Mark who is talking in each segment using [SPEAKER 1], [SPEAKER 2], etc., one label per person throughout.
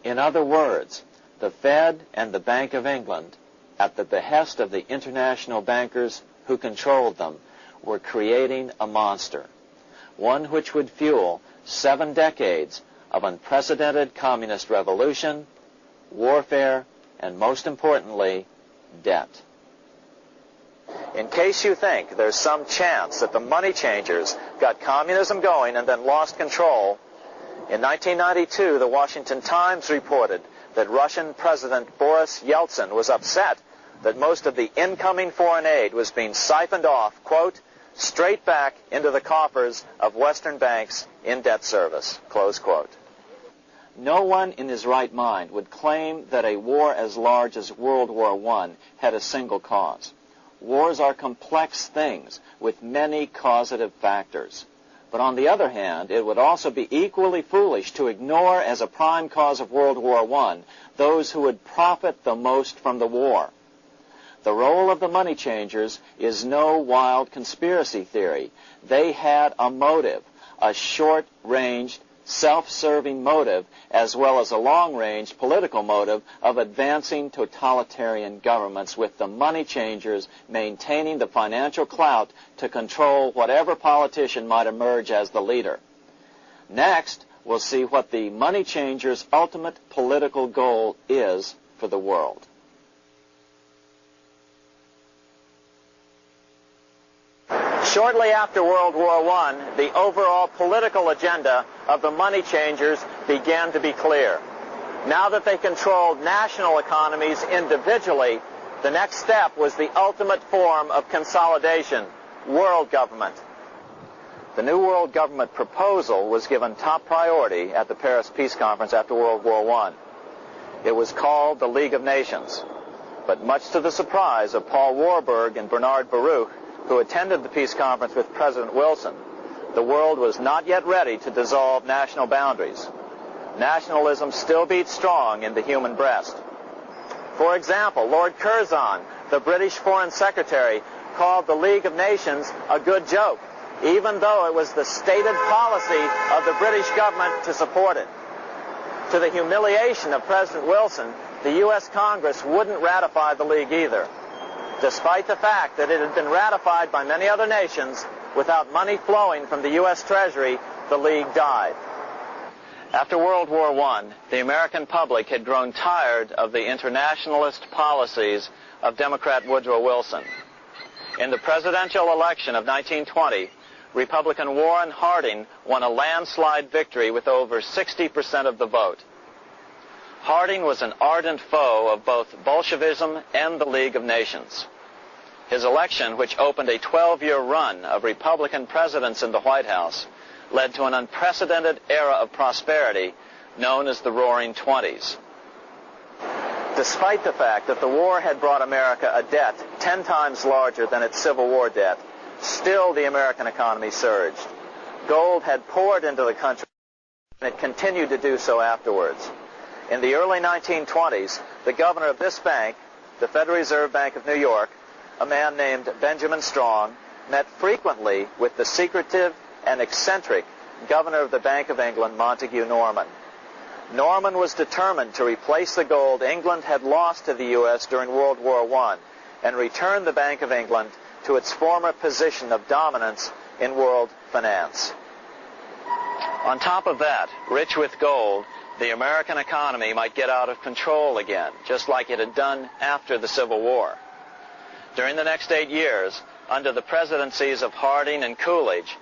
[SPEAKER 1] In other words, the Fed and the Bank of England, at the behest of the international bankers who controlled them, were creating a monster, one which would fuel 7 decades of unprecedented communist revolution, warfare, and most importantly, debt. In case you think there's some chance that the money changers got communism going and then lost control, in 1992, the Washington Times reported that Russian President Boris Yeltsin was upset that most of the incoming foreign aid was being siphoned off, quote, straight back into the coffers of Western banks in debt service, close quote. No one in his right mind would claim that a war as large as World War I had a single cause. Wars are complex things with many causative factors. But on the other hand, it would also be equally foolish to ignore as a prime cause of World War I those who would profit the most from the war. The role of the money changers is no wild conspiracy theory. They had a motive, a short-ranged, self-serving motive, as well as a long-range political motive of advancing totalitarian governments, with the money changers maintaining the financial clout to control whatever politician might emerge as the leader. Next, we'll see what the money changers' ultimate political goal is for the world. Shortly after World War I, the overall political agenda of the money changers began to be clear. Now that they controlled national economies individually, the next step was the ultimate form of consolidation, world government. The new world government proposal was given top priority at the Paris Peace Conference after World War I. It was called the League of Nations. But much to the surprise of Paul Warburg and Bernard Baruch, who attended the peace conference with President Wilson, the world was not yet ready to dissolve national boundaries. Nationalism still beats strong in the human breast. For example, Lord Curzon, the British Foreign Secretary, called the League of Nations a good joke, even though it was the stated policy of the British government to support it. To the humiliation of President Wilson, the U.S. Congress wouldn't ratify the League either. Despite the fact that it had been ratified by many other nations, without money flowing from the U.S. Treasury, the League died. After World War I, the American public had grown tired of the internationalist policies of Democrat Woodrow Wilson. In the presidential election of 1920, Republican Warren Harding won a landslide victory with over 60% of the vote. Harding was an ardent foe of both Bolshevism and the League of Nations. His election, which opened a 12-year run of Republican presidents in the White House, led to an unprecedented era of prosperity known as the Roaring Twenties. Despite the fact that the war had brought America a debt 10 times larger than its Civil War debt, still the American economy surged. Gold had poured into the country, and it continued to do so afterwards. In the early 1920s, the governor of this bank, the Federal Reserve Bank of New York, a man named Benjamin Strong, met frequently with the secretive and eccentric governor of the Bank of England, Montague Norman. Norman was determined to replace the gold England had lost to the U.S. during World War I and return the Bank of England to its former position of dominance in world finance. On top of that, rich with gold, the American economy might get out of control again, just like it had done after the Civil War. During the next 8 years, under the presidencies of Harding and Coolidge,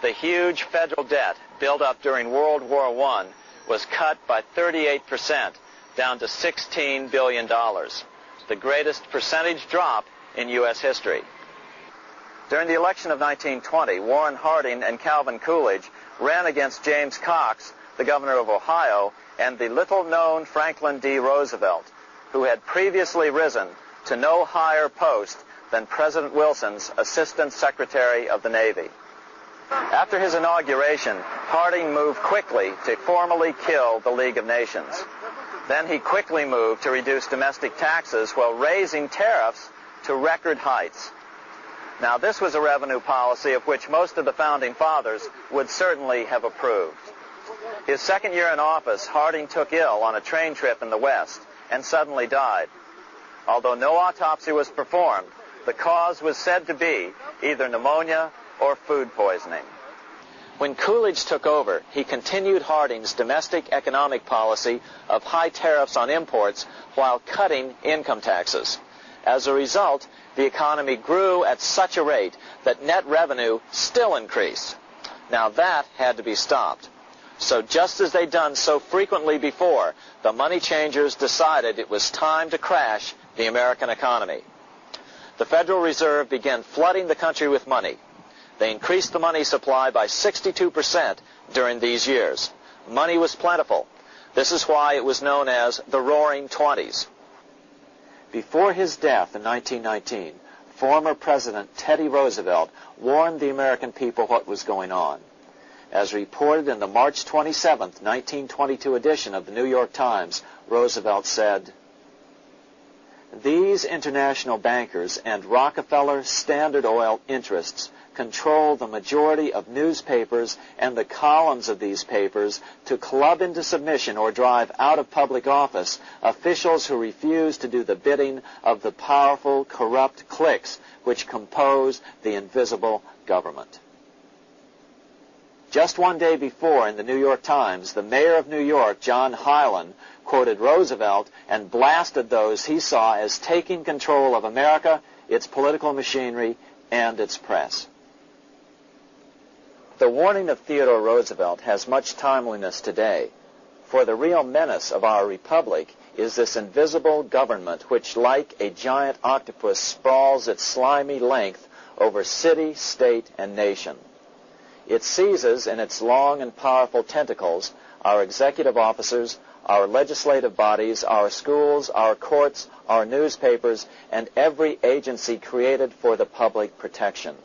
[SPEAKER 1] the huge federal debt built up during World War I was cut by 38%, down to $16 billion, the greatest percentage drop in U.S. history. During the election of 1920, Warren Harding and Calvin Coolidge ran against James Cox, the governor of Ohio, and the little-known Franklin D. Roosevelt, who had previously risen to no higher post than President Wilson's Assistant Secretary of the Navy. After his inauguration, Harding moved quickly to formally kill the League of Nations. Then he quickly moved to reduce domestic taxes while raising tariffs to record heights. Now, this was a revenue policy of which most of the Founding Fathers would certainly have approved. His second year in office, Harding took ill on a train trip in the West and suddenly died. Although no autopsy was performed, the cause was said to be either pneumonia or food poisoning. When Coolidge took over, he continued Harding's domestic economic policy of high tariffs on imports while cutting income taxes. As a result, the economy grew at such a rate that net revenue still increased. Now that had to be stopped. So just as they'd done so frequently before, the money changers decided it was time to crash the American economy. The Federal Reserve began flooding the country with money. They increased the money supply by 62% during these years. Money was plentiful. This is why it was known as the Roaring Twenties. Before his death in 1919, former President Teddy Roosevelt warned the American people what was going on. As reported in the March 27, 1922 edition of the New York Times, Roosevelt said, "These international bankers and Rockefeller Standard Oil interests control the majority of newspapers and the columns of these papers to club into submission or drive out of public office officials who refuse to do the bidding of the powerful, corrupt cliques which compose the invisible government." Just one day before, in the New York Times, the mayor of New York, John Hylan, quoted Roosevelt and blasted those he saw as taking control of America, its political machinery, and its press. The warning of Theodore Roosevelt has much timeliness today, for the real menace of our republic is this invisible government which, like a giant octopus, sprawls its slimy length over city, state, and nation. It seizes in its long and powerful tentacles our executive officers, our legislative bodies, our schools, our courts, our newspapers, and every agency created for the public protection.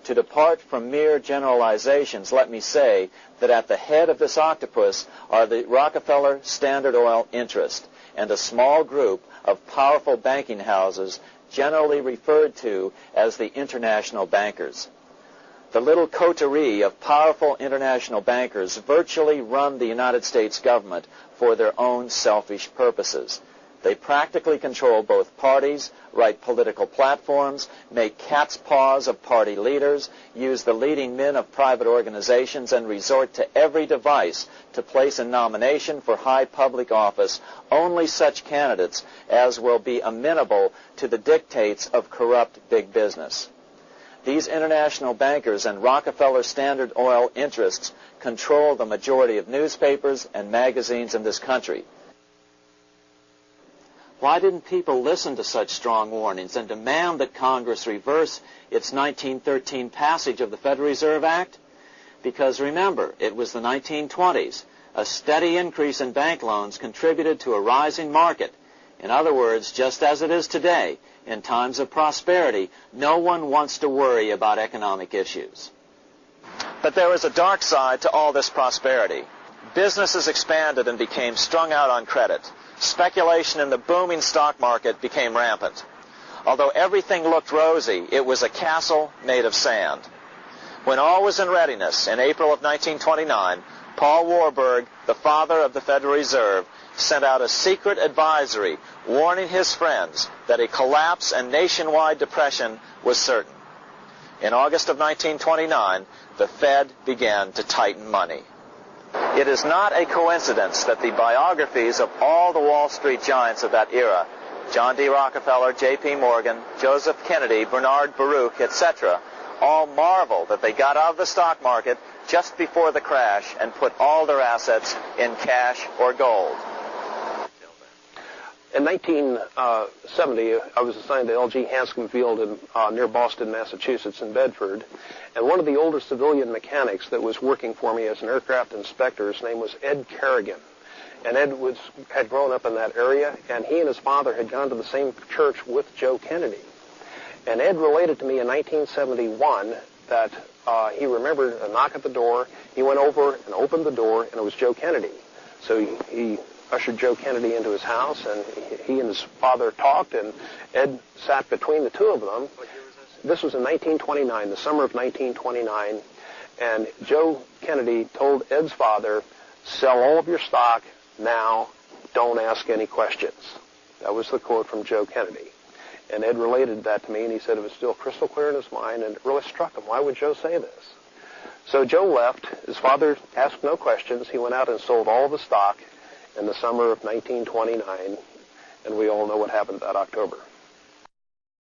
[SPEAKER 1] To depart from mere generalizations, let me say that at the head of this octopus are the Rockefeller Standard Oil interest and a small group of powerful banking houses generally referred to as the international bankers. The little coterie of powerful international bankers virtually run the United States government for their own selfish purposes. They practically control both parties, write political platforms, make cat's paws of party leaders, use the leading men of private organizations, and resort to every device to place in nomination for high public office only such candidates as will be amenable to the dictates of corrupt big business. These international bankers and Rockefeller Standard Oil interests control the majority of newspapers and magazines in this country. Why didn't people listen to such strong warnings and demand that Congress reverse its 1913 passage of the Federal Reserve Act? Because remember, it was the 1920s. A steady increase in bank loans contributed to a rising market. In other words, just as it is today, in times of prosperity, no one wants to worry about economic issues. But there was a dark side to all this prosperity. Businesses expanded and became strung out on credit. Speculation in the booming stock market became rampant. Although everything looked rosy, it was a castle made of sand. When all was in readiness, in April of 1929, Paul Warburg, the father of the Federal Reserve, sent out a secret advisory warning his friends that a collapse and nationwide depression was certain. In August of 1929, the Fed began to tighten money. It is not a coincidence that the biographies of all the Wall Street giants of that era, John D. Rockefeller, J.P. Morgan, Joseph Kennedy, Bernard Baruch, etc., all marvel that they got out of the stock market just before the crash and put all their assets in cash or gold.
[SPEAKER 2] In 1970, I was assigned to L.G. Hanscom Field near Boston, Massachusetts, in Bedford, and one of the older civilian mechanics that was working for me as an aircraft inspector, his name was Ed Kerrigan. And Ed had grown up in that area, and he and his father had gone to the same church with Joe Kennedy. And Ed related to me in 1971 that he remembered a knock at the door. He went over and opened the door, and it was Joe Kennedy. So he ushered Joe Kennedy into his house, and he and his father talked, and Ed sat between the two of them.
[SPEAKER 1] What year was this?
[SPEAKER 2] This was in 1929, the summer of 1929, And Joe Kennedy told Ed's father, sell all of your stock now, don't ask any questions. That was the quote from Joe Kennedy. And Ed related that to me, and he said it was still crystal clear in his mind, and it really struck him. Why would Joe say this? So Joe left. His father asked no questions. He went out and sold all of the stock in the summer of 1929, and we all know what happened that October.